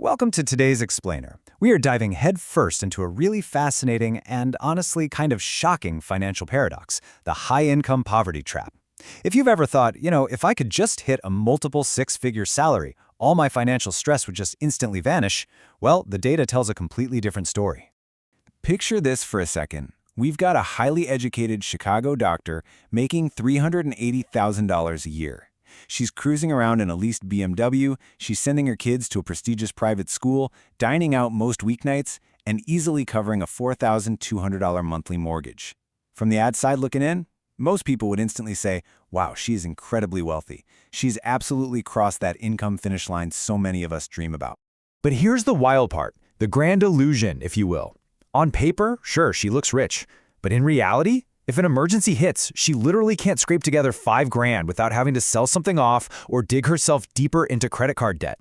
Welcome to today's Explainer. We are diving headfirst into a really fascinating and honestly kind of shocking financial paradox, the high-income poverty trap. If you've ever thought, if I could just hit a multiple six-figure salary, all my financial stress would just instantly vanish, well, the data tells a completely different story. Picture this for a second. We've got a highly educated Chicago doctor making $380,000 a year. She's cruising around in a leased BMW, she's sending her kids to a prestigious private school, dining out most weeknights, and easily covering a $4,200 monthly mortgage. From the outside looking in, most people would instantly say, wow, she's incredibly wealthy. She's absolutely crossed that income finish line so many of us dream about. But here's the wild part, the grand illusion, if you will. On paper, sure, she looks rich. But in reality, if an emergency hits, she literally can't scrape together $5,000 without having to sell something off or dig herself deeper into credit card debt.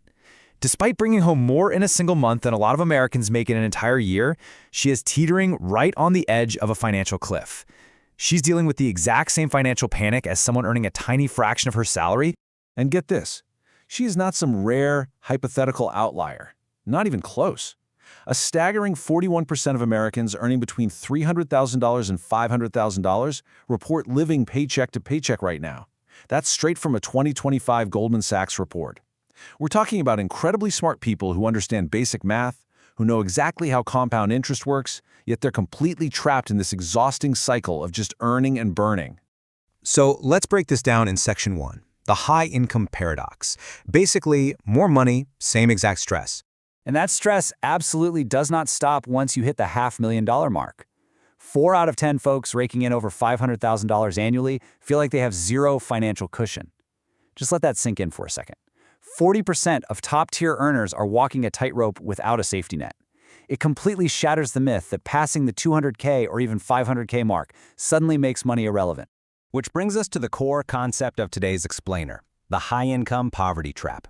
Despite bringing home more in a single month than a lot of Americans make in an entire year, she is teetering right on the edge of a financial cliff. She's dealing with the exact same financial panic as someone earning a tiny fraction of her salary. And get this, she is not some rare, hypothetical outlier. Not even close. A staggering 41% of Americans earning between $300,000 and $500,000 report living paycheck to paycheck right now. That's straight from a 2025 Goldman Sachs report. We're talking about incredibly smart people who understand basic math, who know exactly how compound interest works, yet they're completely trapped in this exhausting cycle of just earning and burning. So let's break this down in Section 1, the high-income paradox. Basically, more money, same exact stress. And that stress absolutely does not stop once you hit the $500,000 mark. 4 out of 10 folks raking in over $500,000 annually feel like they have zero financial cushion. Just let that sink in for a second. 40% of top-tier earners are walking a tightrope without a safety net. It completely shatters the myth that passing the $200K or even $500K mark suddenly makes money irrelevant. Which brings us to the core concept of today's Explainer, the high-income poverty trap.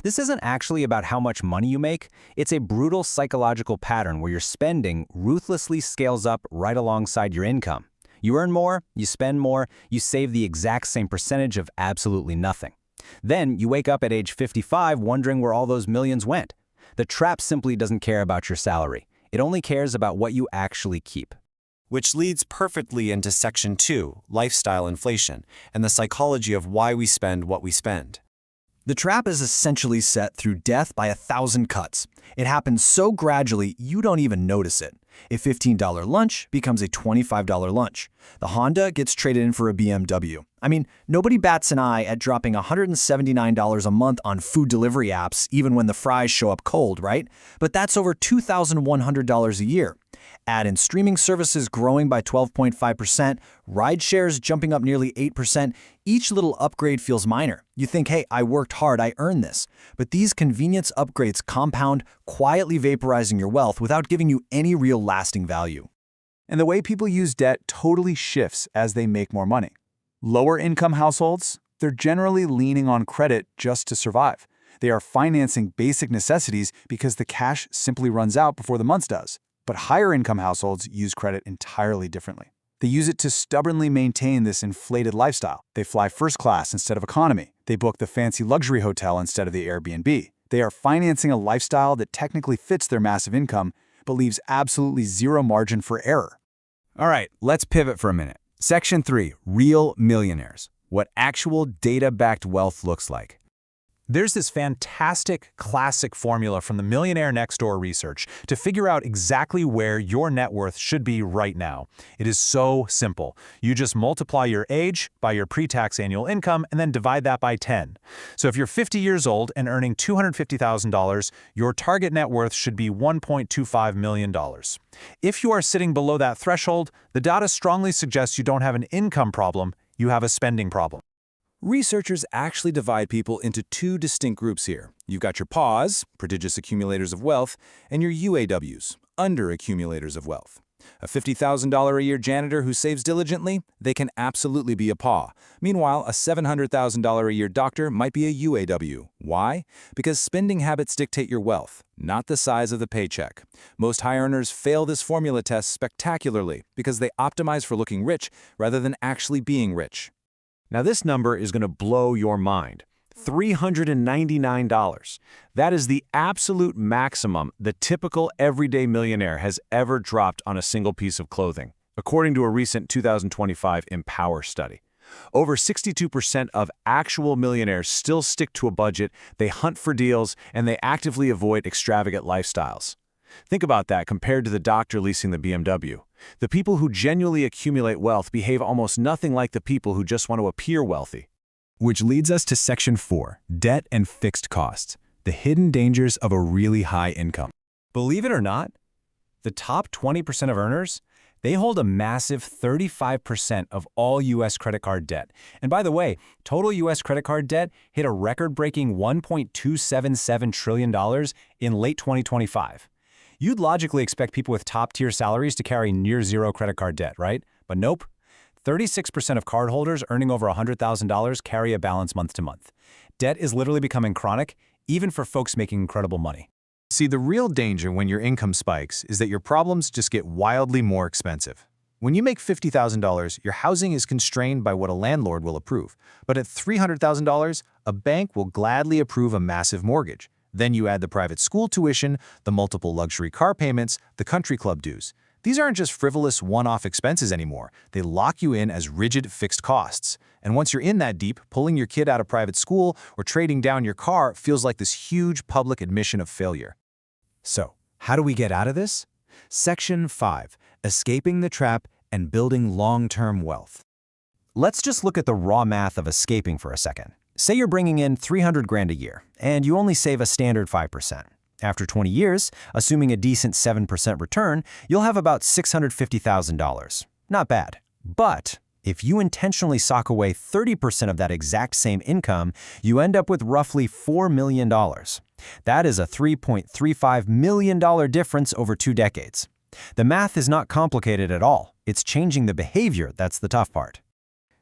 This isn't actually about how much money you make. It's a brutal psychological pattern where your spending ruthlessly scales up right alongside your income. You earn more, you spend more, you save the exact same percentage of absolutely nothing. Then you wake up at age 55 wondering where all those millions went. The trap simply doesn't care about your salary. It only cares about what you actually keep. Which leads perfectly into Section 2, lifestyle inflation, and the psychology of why we spend what we spend. The trap is essentially set through death by 1,000 cuts. It happens so gradually you don't even notice it. A $15 lunch becomes a $25 lunch. The Honda gets traded in for a BMW. I mean, nobody bats an eye at dropping $179 a month on food delivery apps even when the fries show up cold, right? But that's over $2,100 a year. Add in streaming services growing by 12.5%, ride shares jumping up nearly 8%, each little upgrade feels minor. You think, hey, I worked hard, I earned this. But these convenience upgrades compound, quietly vaporizing your wealth without giving you any real lasting value. And the way people use debt totally shifts as they make more money. Lower income households, they're generally leaning on credit just to survive. They are financing basic necessities because the cash simply runs out before the month does. But higher income households use credit entirely differently. They use it to stubbornly maintain this inflated lifestyle. They fly first class instead of economy. They book the fancy luxury hotel instead of the Airbnb. They are financing a lifestyle that technically fits their massive income, but leaves absolutely zero margin for error. All right, let's pivot for a minute. Section 3, real millionaires. What actual data-backed wealth looks like. There's this fantastic classic formula from the Millionaire Next Door research to figure out exactly where your net worth should be right now. It is so simple. You just multiply your age by your pre-tax annual income and then divide that by 10. So if you're 50 years old and earning $250,000, your target net worth should be $1.25 million. If you are sitting below that threshold, the data strongly suggests you don't have an income problem, you have a spending problem. Researchers actually divide people into 2 distinct groups here. You've got your PAWs, prodigious accumulators of wealth, and your UAWs, under accumulators of wealth. A $50,000 a year janitor who saves diligently, they can absolutely be a PAW. Meanwhile, a $700,000 a year doctor might be a UAW. Why? Because spending habits dictate your wealth, not the size of the paycheck. Most high earners fail this formula test spectacularly because they optimize for looking rich rather than actually being rich. Now this number is going to blow your mind. $399. That is the absolute maximum the typical everyday millionaire has ever dropped on a single piece of clothing, according to a recent 2025 Empower study. Over 62% of actual millionaires still stick to a budget, they hunt for deals, and they actively avoid extravagant lifestyles. Think about that compared to the doctor leasing the BMW. The people who genuinely accumulate wealth behave almost nothing like the people who just want to appear wealthy. Which leads us to Section 4, Debt and Fixed Costs, the hidden dangers of a really high income. Believe it or not, the top 20% of earners, they hold a massive 35% of all U.S. credit card debt. And by the way, total U.S. credit card debt hit a record-breaking $1.277 trillion in late 2025. You'd logically expect people with top-tier salaries to carry near-zero credit card debt, right? But nope. 36% of cardholders earning over $100,000 carry a balance month to month. Debt is literally becoming chronic, even for folks making incredible money. See, the real danger when your income spikes is that your problems just get wildly more expensive. When you make $50,000, your housing is constrained by what a landlord will approve. But at $300,000, a bank will gladly approve a massive mortgage. Then you add the private school tuition, the multiple luxury car payments, the country club dues. These aren't just frivolous one-off expenses anymore. They lock you in as rigid fixed costs. And once you're in that deep, pulling your kid out of private school or trading down your car feels like this huge public admission of failure. So, how do we get out of this? Section 5, Escaping the Trap and Building Long-Term Wealth. Let's just look at the raw math of escaping for a second. Say you're bringing in $300,000 a year, and you only save a standard 5%. After 20 years, assuming a decent 7% return, you'll have about $650,000. Not bad. But if you intentionally sock away 30% of that exact same income, you end up with roughly $4 million. That is a $3.35 million difference over 2 decades. The math is not complicated at all. It's changing the behavior that's the tough part.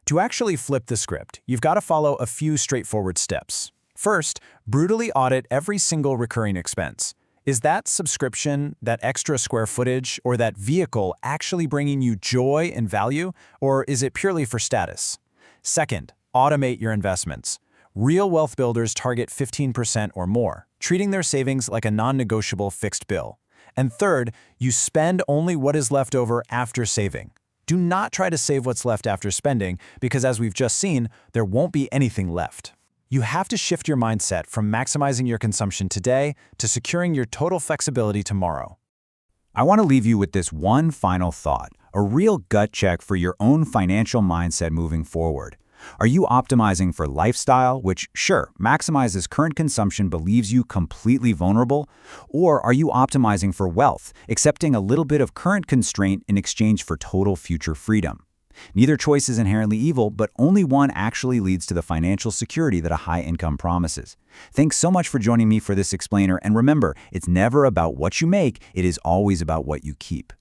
To actually flip the script, you've got to follow a few straightforward steps. First, brutally audit every single recurring expense. Is that subscription, that extra square footage, or that vehicle actually bringing you joy and value, or is it purely for status? Second, automate your investments. Real wealth builders target 15% or more, treating their savings like a non-negotiable fixed bill. And third, you spend only what is left over after saving. Do not try to save what's left after spending, because as we've just seen, there won't be anything left. You have to shift your mindset from maximizing your consumption today to securing your total flexibility tomorrow. I want to leave you with this one final thought, a real gut check for your own financial mindset moving forward. Are you optimizing for lifestyle, which, sure, maximizes current consumption but leaves you completely vulnerable? Or are you optimizing for wealth, accepting a little bit of current constraint in exchange for total future freedom? Neither choice is inherently evil, but only one actually leads to the financial security that a high income promises. Thanks so much for joining me for this explainer, and remember, it's never about what you make, it is always about what you keep.